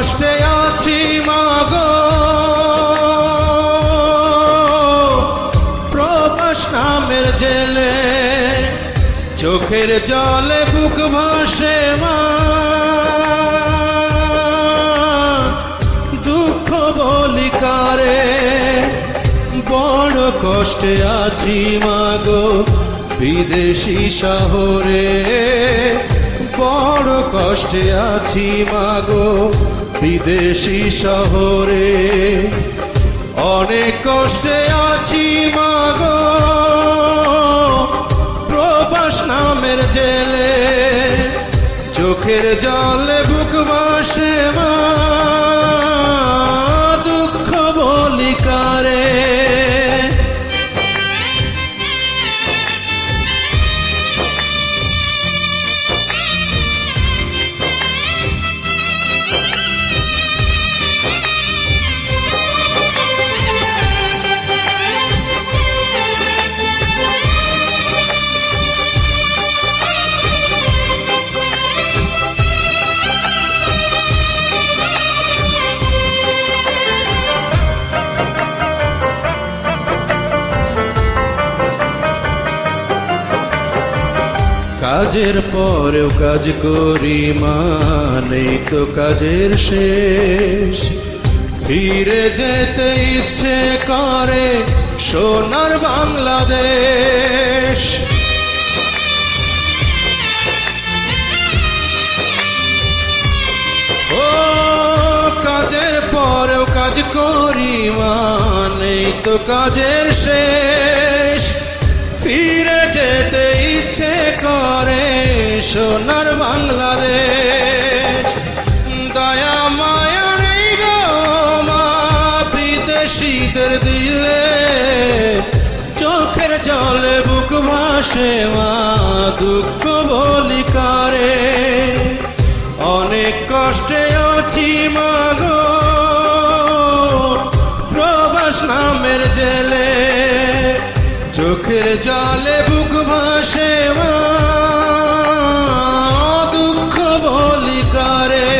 কষ্টে আছি মাগো, প্রবাস নামের জেলে, চোখের জলে বুক ভাসে মা, দুঃখ বলি কারে। বড় কষ্টে আছি মাগো বিদেশি শহরে, বড় কষ্টে আছি মাগো বিদেশি শহরে, অনেক কষ্টে আছি মাগো প্রবাস নামের জেলে, চোখের জলে বুক ভাসে মা, দুঃখ বলি কারে। কাজের পরেও কাজ করি মা, নেই তো কাজের শেষ, ফিরে যেতে ইচ্ছে করে সোনার বাংলাদেশ। ও কাজের পরেও কাজ করি মা, নেই তো কাজের শেষ, ফিরে যেতে ইচ্ছে করে সোনার বাংলাদেশ। দয়া মায়া নেই গো মা বিদেশিদের দিলে, চোখের জলে বুক ভাসে মা, দুঃখ বলি কারে। অনেক কষ্টে আছি মাগো প্রবাস নামের জেলে, চোখের জলে বুক ভাসে মা, দুঃখ বলি কারে।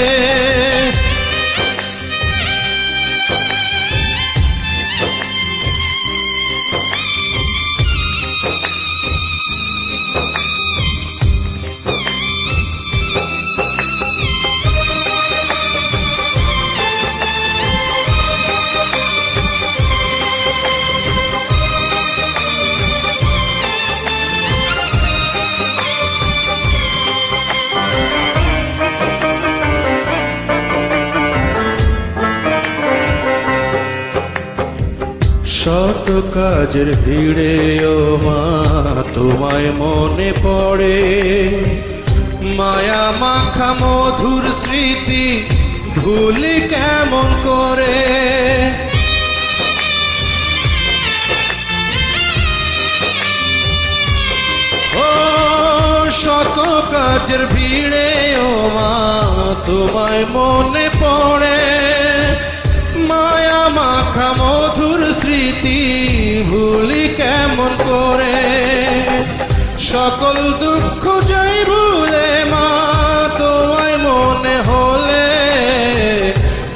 শত কাজের ভিড়ে ও মা তোমায় মনে পড়ে, মায়া মাখা মধুর স্মৃতি ভুলি কেমন করে। ও শত কাজের ভিড়ে ও মা তোমায় মনে পড়ে, মায়া মাখা মধুর স্মৃতি ভুলি কেমন করে। সকল দুঃখ যাই ভুলে মা তোমায় মনে হলে,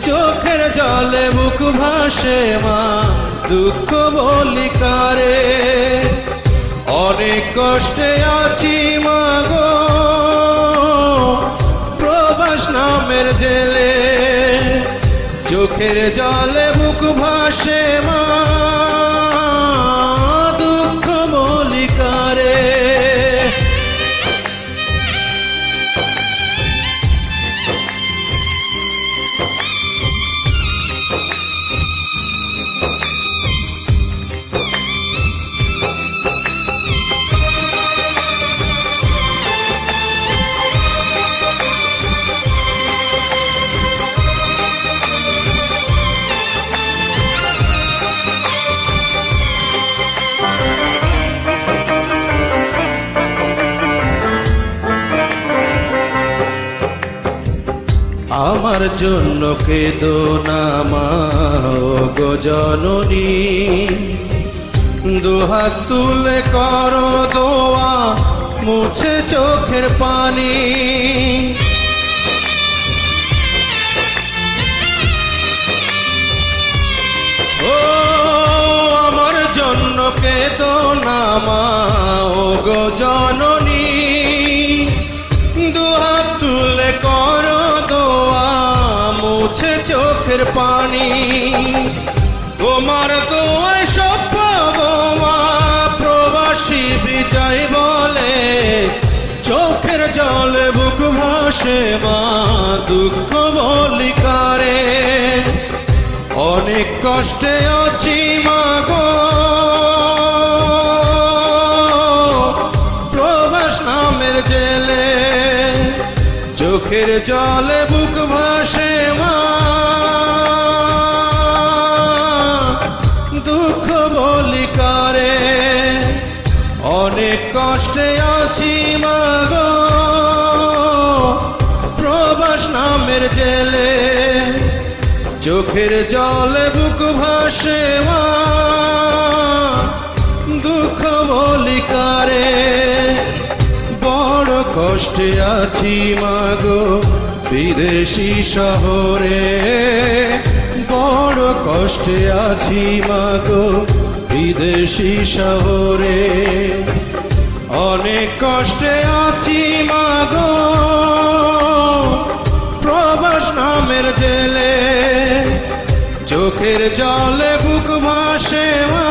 চোখের জলে বুক ভাসে মা, দুঃখ বলি কারে। অনেক কষ্টে আছি মাগো প্রবাস নামের জেলে, চোখের জলে বুক ভাসে মা, দুঃখ বলি কারে। আমার জন্য কেঁদো না মা গো জননী, দুহাত তুলে করো দোয়া মুছে চোখের পানি। দুঃখ বলি কারে, অনেক কষ্টে আছি মাগো, প্রবাস নামের জেলে, চোখের জলে বুক ভাসে মা, দুঃখ বলি কারে, অনেক কষ্টে আছি মাগো, প্রবাস নামের জেলে, চোখের জলে বুক ভাসে মা, দুঃখ বলি কারে, বড় কষ্টে আছি মাগো বিদেশি শহরে, বড় কষ্টে আছি মাগো বিদেশি শহরে, অনেক কষ্টে আছি মাগো প্রবাস নামের জেলে, চোখের জলে বুক ভাসে মা।